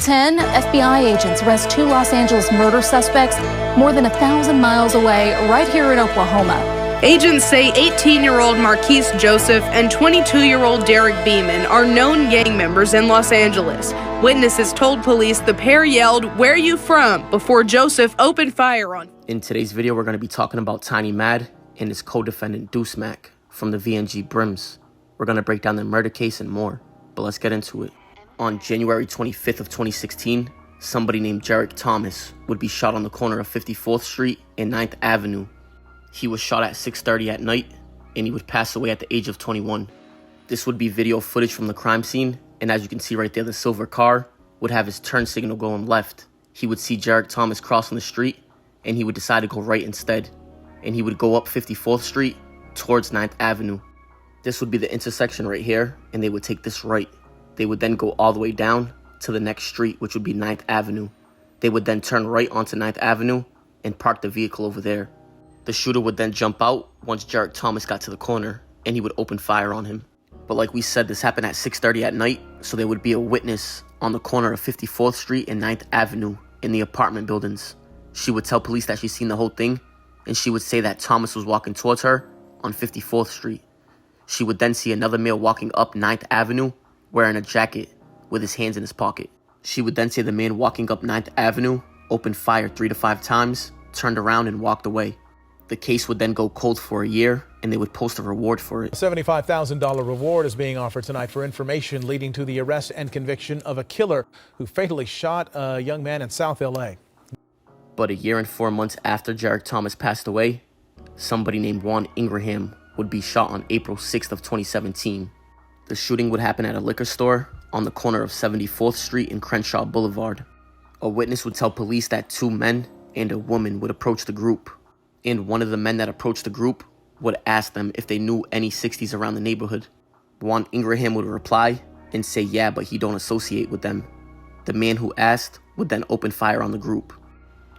10 FBI agents arrest 2 Los Angeles murder suspects more than 1,000 miles away right here in Oklahoma. Agents say 18-year-old Marquise Joseph and 22-year-old Derek Beeman are known gang members in Los Angeles. Witnesses told police the pair yelled, "Where you from?" before Joseph opened fire on. In today's video, we're going to be talking about Tiny Mad and his co-defendant Deuce Mac from the VNG Brims. We're going to break down the murder case and more, but let's get into it. On January 25th of 2016, somebody named Jarek Thomas would be shot on the corner of 54th Street and 9th Avenue. He was shot at 6:30 at night, and he would pass away at the age of 21. This would be video footage from the crime scene, and as you can see right there, the silver car would have his turn signal going left. He would see Jarek Thomas crossing the street, and he would decide to go right instead, and he would go up 54th Street towards 9th Avenue. This would be the intersection right here, and they would take this right. They would then go all the way down to the next street, which would be 9th Avenue. They would then turn right onto 9th Avenue and park the vehicle over there. The shooter would then jump out once Jarek Thomas got to the corner, and he would open fire on him. But like we said, this happened at 6:30 at night, so there would be a witness on the corner of 54th Street and 9th Avenue in the apartment buildings. She would tell police that she'd seen the whole thing, and she would say that Thomas was walking towards her on 54th Street. She would then see another male walking up 9th Avenue wearing a jacket with his hands in his pocket. She would then say the man walking up 9th Avenue opened fire 3 to 5 times, turned around and walked away. The case would then go cold for a year, and they would post a reward for it. A $75,000 reward is being offered tonight for information leading to the arrest and conviction of a killer who fatally shot a young man in South LA. But a year and 4 months after Jarek Thomas passed away, somebody named Juan Ingraham would be shot on April 6th of 2017. The shooting would happen at a liquor store on the corner of 74th Street and Crenshaw Boulevard. A witness would tell police that 2 men and a woman would approach the group, and one of the men that approached the group would ask them if they knew any 60s around the neighborhood. Juan Ingraham would reply and say yeah, but he don't associate with them. The man who asked would then open fire on the group.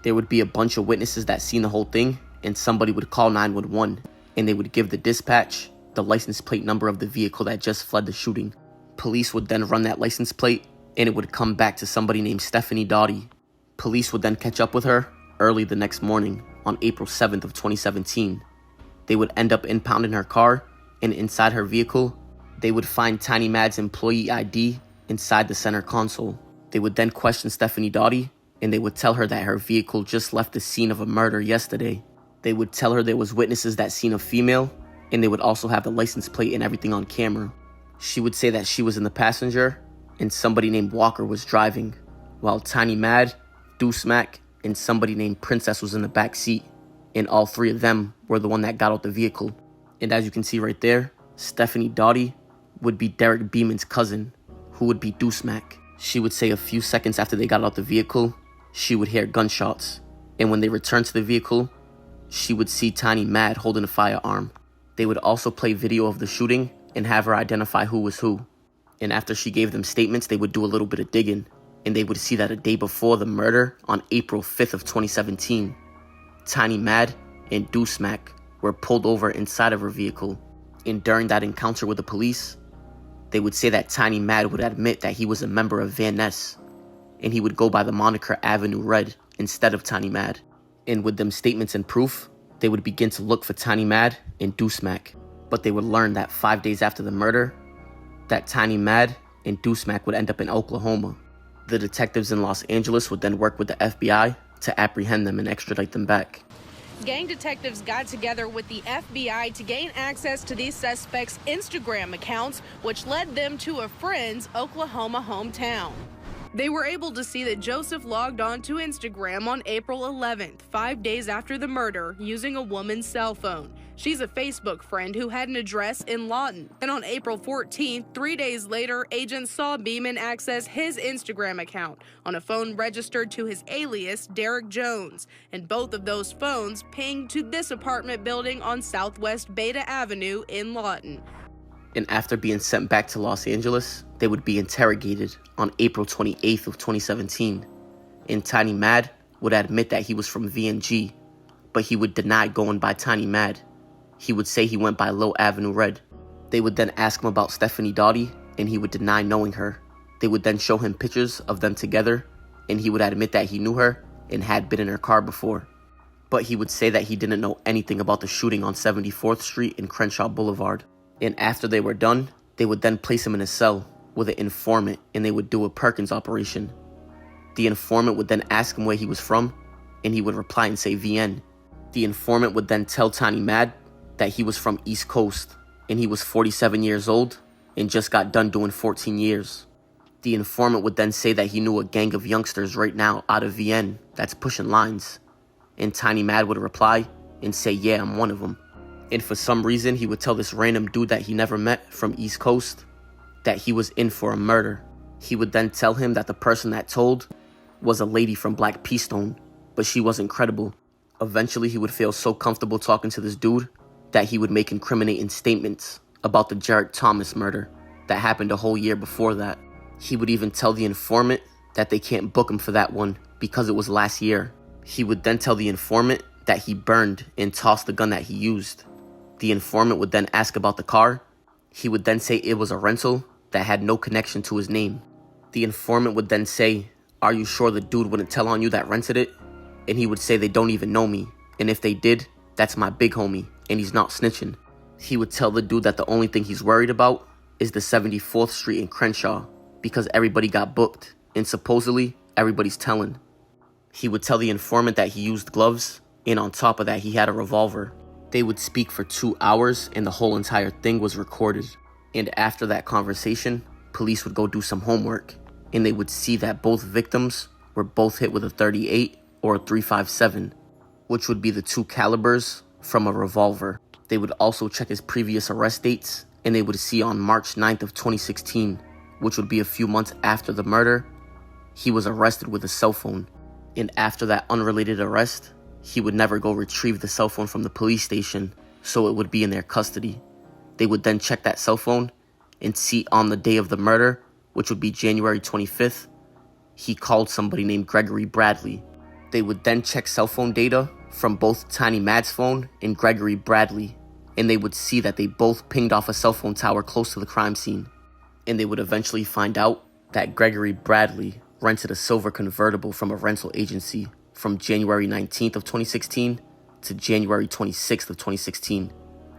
There would be a bunch of witnesses that seen the whole thing, and somebody would call 911, and they would give the dispatch the license plate number of the vehicle that just fled the shooting. Police would then run that license plate, and it would come back to somebody named Stephanie Doughty. Police would then catch up with her early the next morning on April 7th of 2017. They would end up impounding her car, and inside her vehicle, they would find Tiny Mad's employee ID inside the center console. They would then question Stephanie Doughty, and they would tell her that her vehicle just left the scene of a murder yesterday. They would tell her there was witnesses that seen a female, and they would also have the license plate and everything on camera. She would say that she was in the passenger, and somebody named Walker was driving, while Tiny Mad, Deuce Mac, and somebody named Princess was in the back seat, and all 3 of them were the one that got out the vehicle. And as you can see right there, Stephanie Doughty would be Derek Beeman's cousin, who would be Deuce Mac. She would say a few seconds after they got out the vehicle, she would hear gunshots, and when they returned to the vehicle, she would see Tiny Mad holding a firearm. They would also play video of the shooting and have her identify who was who. And after she gave them statements, they would do a little bit of digging, and they would see that a day before the murder, on April 5th of 2017, Tiny Mad and Deuce Mac were pulled over inside of her vehicle. And during that encounter with the police, they would say that Tiny Mad would admit that he was a member of VNG, and he would go by the moniker Avenue Red instead of Tiny Mad. And with them statements and proof, they would begin to look for Tiny Mad and Deuce Mac. But they would learn that 5 days after the murder, that Tiny Mad and Deuce Mac would end up in Oklahoma. The detectives in Los Angeles would then work with the FBI to apprehend them and extradite them back. Gang detectives got together with the FBI to gain access to these suspects' Instagram accounts, which led them to a friend's Oklahoma hometown. They were able to see that Joseph logged on to Instagram on April 11th, 5 days after the murder, using a woman's cell phone. She's a Facebook friend who had an address in Lawton. And on April 14th, 3 days later, agents saw Beeman access his Instagram account on a phone registered to his alias, Derek Jones. And both of those phones pinged to this apartment building on Southwest Beta Avenue in Lawton. And after being sent back to Los Angeles, they would be interrogated on April 28th of 2017. And Tiny Mad would admit that he was from VNG, but he would deny going by Tiny Mad. He would say he went by Low Avenue Red. They would then ask him about Stephanie Doughty, and he would deny knowing her. They would then show him pictures of them together, and he would admit that he knew her and had been in her car before. But he would say that he didn't know anything about the shooting on 74th Street and Crenshaw Boulevard. And after they were done, they would then place him in a cell with an informant, and they would do a Perkins operation. The informant would then ask him where he was from, and he would reply and say VN. The informant would then tell Tiny Mad that he was from East Coast, and he was 47 years old and just got done doing 14 years. The informant would then say that he knew a gang of youngsters right now out of VN that's pushing lines. And Tiny Mad would reply and say, yeah, I'm one of them. And for some reason, he would tell this random dude that he never met from East Coast that he was in for a murder. He would then tell him that the person that told was a lady from Black Peastone, but she wasn't credible. Eventually, he would feel so comfortable talking to this dude that he would make incriminating statements about the Jarrett Thomas murder that happened a whole year before that. He would even tell the informant that they can't book him for that one because it was last year. He would then tell the informant that he burned and tossed the gun that he used. The informant would then ask about the car. He would then say it was a rental that had no connection to his name. The informant would then say, are you sure the dude wouldn't tell on you that rented it? And he would say they don't even know me, and if they did, that's my big homie, and he's not snitching. He would tell the dude that the only thing he's worried about is the 74th Street in Crenshaw, because everybody got booked, and supposedly everybody's telling. He would tell the informant that he used gloves, and on top of that he had a revolver. They would speak for 2 hours, and the whole entire thing was recorded. And after that conversation, police would go do some homework, and they would see that both victims were both hit with a .38 or a .357, which would be the two calibers from a revolver. They would also check his previous arrest dates, and they would see on March 9th of 2016, which would be a few months after the murder, he was arrested with a cell phone. And after that unrelated arrest, he would never go retrieve the cell phone from the police station, so it would be in their custody. They would then check that cell phone and see on the day of the murder, which would be January 25th, he called somebody named Gregory Bradley. They would then check cell phone data from both Tiny Mad's phone and Gregory Bradley, and they would see that they both pinged off a cell phone tower close to the crime scene. And they would eventually find out that Gregory Bradley rented a silver convertible from a rental agency from January 19th of 2016 to January 26th of 2016,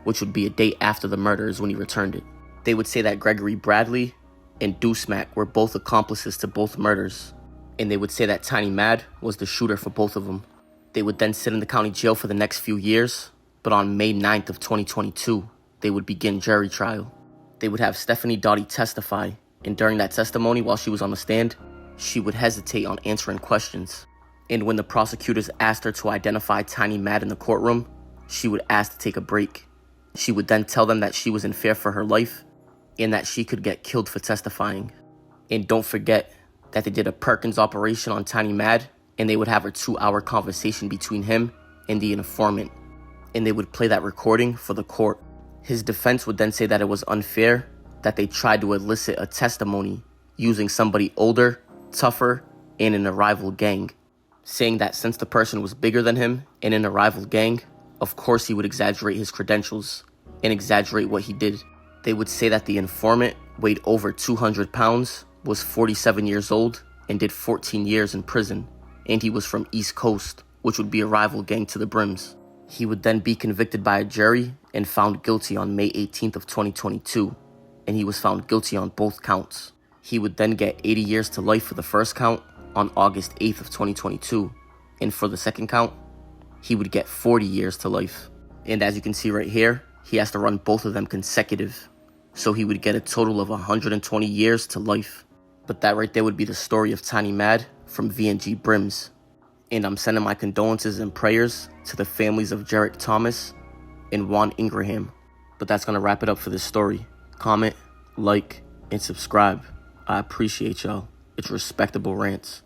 which would be a day after the murder is when he returned it. They would say that Gregory Bradley and Deuce Mac were both accomplices to both murders, and they would say that Tiny Mad was the shooter for both of them. They would then sit in the county jail for the next few years, but on May 9th of 2022, they would begin jury trial. They would have Stephanie Doughty testify, and during that testimony while she was on the stand, she would hesitate on answering questions. And when the prosecutors asked her to identify Tiny Mad in the courtroom, she would ask to take a break. She would then tell them that she was in fear for her life and that she could get killed for testifying. And don't forget that they did a Perkins operation on Tiny Mad, and they would have a 2-hour conversation between him and the informant, and they would play that recording for the court. His defense would then say that it was unfair that they tried to elicit a testimony using somebody older, tougher, and in a rival gang, saying that since the person was bigger than him and in a rival gang, of course he would exaggerate his credentials and exaggerate what he did. They would say that the informant weighed over 200 pounds, was 47 years old, and did 14 years in prison, and he was from East Coast, which would be a rival gang to the Brims. He would then be convicted by a jury and found guilty on May 18th of 2022, and he was found guilty on both counts. He would then get 80 years to life for the first count on August 8th of 2022, and for the second count, he would get 40 years to life. And as you can see right here, he has to run both of them consecutive, so he would get a total of 120 years to life. But that right there would be the story of Tiny Mad from VNG Brims. And I'm sending my condolences and prayers to the families of Jarrett Thomas and Juan Ingraham. But that's going to wrap it up for this story. Comment, like, and subscribe. I appreciate y'all. It's Respectable Rants.